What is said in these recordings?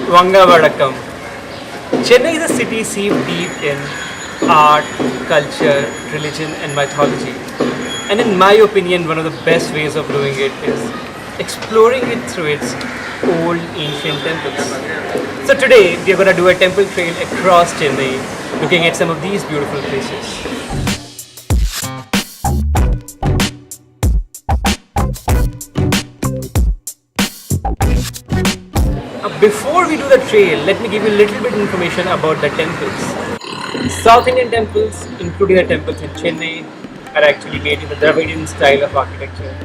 Vanga Vadakam. Chennai is a city steeped deep in art, culture, religion, and mythology. And in my opinion, one of the best ways of doing it is exploring it through its old ancient temples. So today, we are going to do a temple trail across Chennai, looking at some of these beautiful places. Before we do the trail, let me give you a little bit of information about the temples. South Indian temples, including the temples in Chennai, are actually made in the Dravidian style of architecture.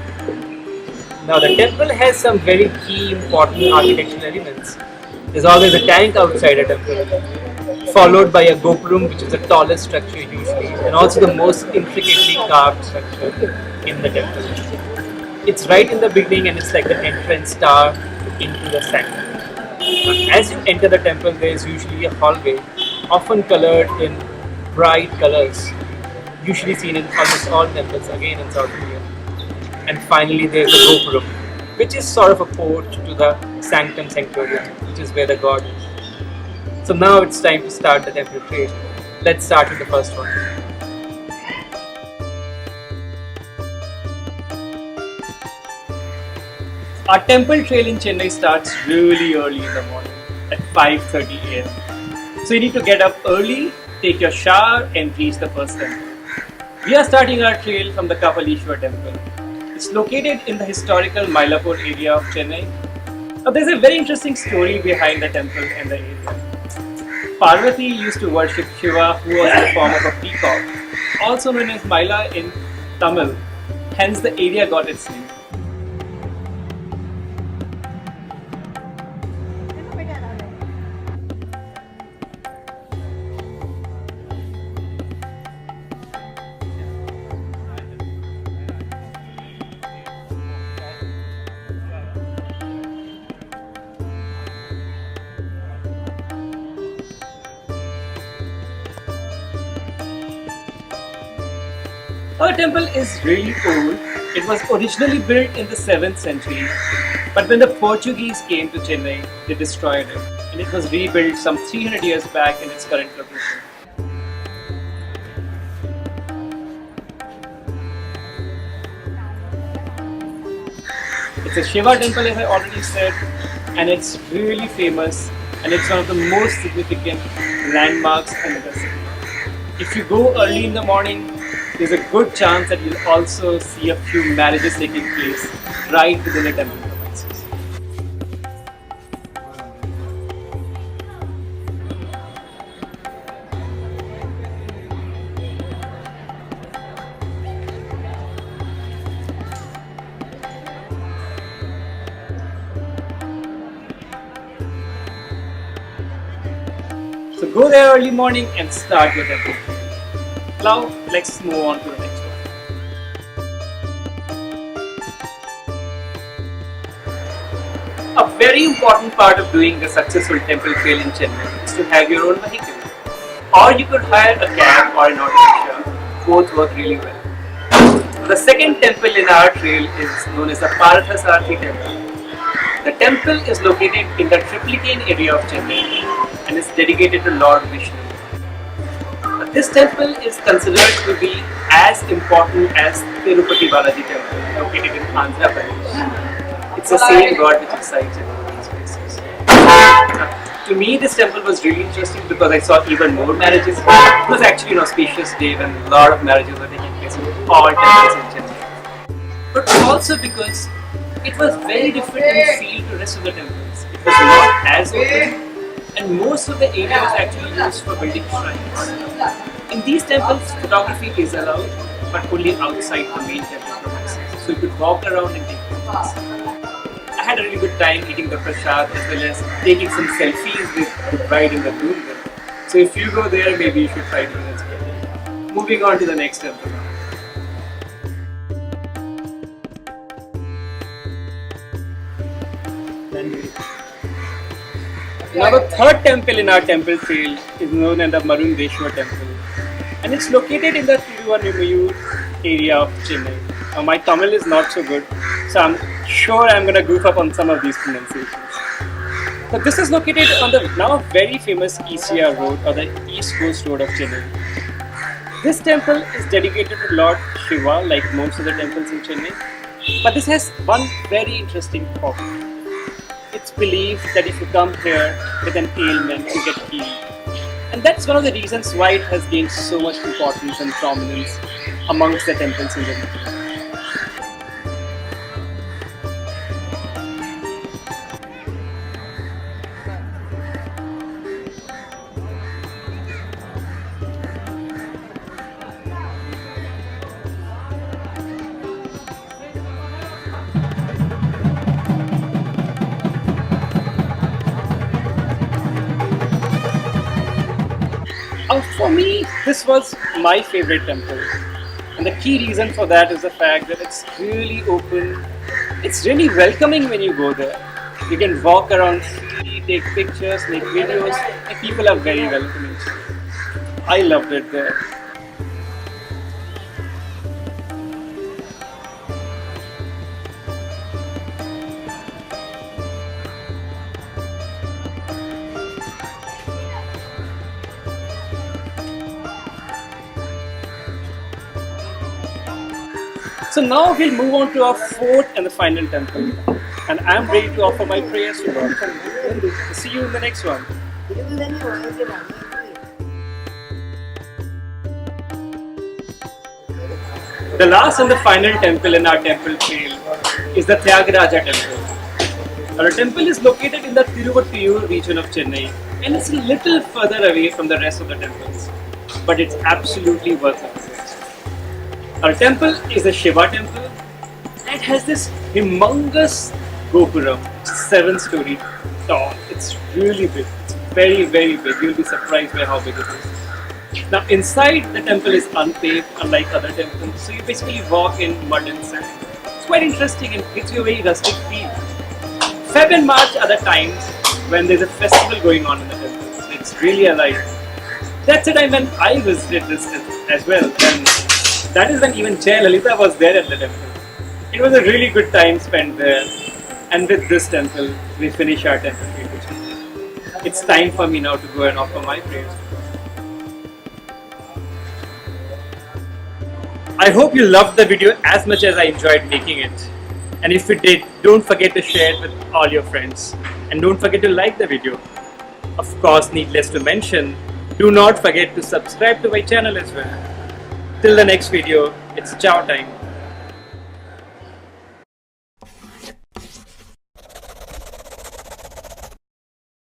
Now the temple has some very key important architectural elements. There's always a tank outside a temple, followed by a gopuram, which is the tallest structure usually, and also the most intricately carved structure in the temple. It's right in the beginning and it's like the entrance tower into the sanctum. As you enter the temple, there is usually a hallway, often colored in bright colors, usually seen in almost all temples, again in South India. And finally, there is a gopuram, which is sort of a porch to the sanctum sanctorium, which is where the god is. So now it's time to start the temple trail. Let's start with the first one. Our temple trail in Chennai starts really early in the morning at 5:30 am. So you need to get up early, take your shower and reach the first temple. We are starting our trail from the Kapalishwar temple. It's located in the historical Mylapore area of Chennai. Now there's a very interesting story behind the temple and the area. Parvati used to worship Shiva, who was in the form of a peacock, also known as Myla in Tamil, hence the area got its name. Our temple is really old. It was originally built in the 7th century, but when the Portuguese came to Chennai, they destroyed it, and it was rebuilt some 300 years back in its current location. It's a Shiva temple, as I already said, and it's really famous, and it's one of the most significant landmarks in the city. If you go early in the morning, there's a good chance that you'll also see a few marriages taking place right within the temple premises. So go there early morning and start your temple. Now let's move on to the next one. A very important part of doing a successful temple trail in Chennai is to have your own vehicle. Or you could hire a cab or an auto rickshaw. Both work really well. The second temple in our trail is known as the Parthasarathi temple. The temple is located in the Triplicane area of Chennai and is dedicated to Lord Vishnu. This temple is considered to be as important as Tirupati Balaji temple located in Andhra Pradesh. It's the same god which resides in all these places. To me, this temple was really interesting because I saw even more marriages. It was actually an auspicious day when a lot of marriages were taking place in all temples in Chennai. But also because it was very different in feel to the rest of the temples. It was not as open, and most of the area was actually used for building shrines. In these temples, photography is allowed, but only outside the main temple premises. So you could walk around and take photos. I had a really good time eating the prasad as well as taking some selfies with the bride and the groom there. So if you go there, maybe you should try doing it as well. Moving on to the next temple now. Now the third temple in our temple trail is known as the Marundeshwar temple, and it's located in the Tiruvannamayur area of Chennai. My Tamil is not so good, so I'm sure I'm going to goof up on some of these pronunciations. So this is located on the now very famous ECR road, or the East Coast Road of Chennai. This temple is dedicated to Lord Shiva, like most of the temples in Chennai. But this has one very interesting problem. It's believed that if you come here with an ailment, you get healed. And that's one of the reasons why it has gained so much importance and prominence amongst the temples in the region. For me, this was my favorite temple. And the key reason for that is the fact that it's really open. It's really welcoming when you go there. You can walk around freely, take pictures, make videos, and people are very welcoming. I loved it there. So now we'll move on to our fourth and the final temple. And I'm ready to offer my prayers to God. See you in the next one. The last and the final temple in our temple trail is the Tyagaraja temple. Our temple is located in the Tiruvattiyur region of Chennai, and it's a little further away from the rest of the temples. But it's absolutely worth it. Our temple is a Shiva temple and has this humongous gopuram, 7-story tall. It's really big. It's very, very big. You'll be surprised by how big it is. Now inside the temple is unpaved, unlike other temples. So you basically walk in mud and sand. It's quite interesting and gives you a very rustic feel. Feb and March are the times when there's a festival going on in the temple. So it's really alive. That's the time when I visited this temple as well. And that is when even Jai Lalita was there at the temple. It was a really good time spent there. And with this temple, we finish our temple pilgrimage. It's time for me now to go and offer my prayers. I hope you loved the video as much as I enjoyed making it. And if you did, don't forget to share it with all your friends. And don't forget to like the video. Of course, needless to mention, do not forget to subscribe to my channel as well. Till the next video, it's ciao time.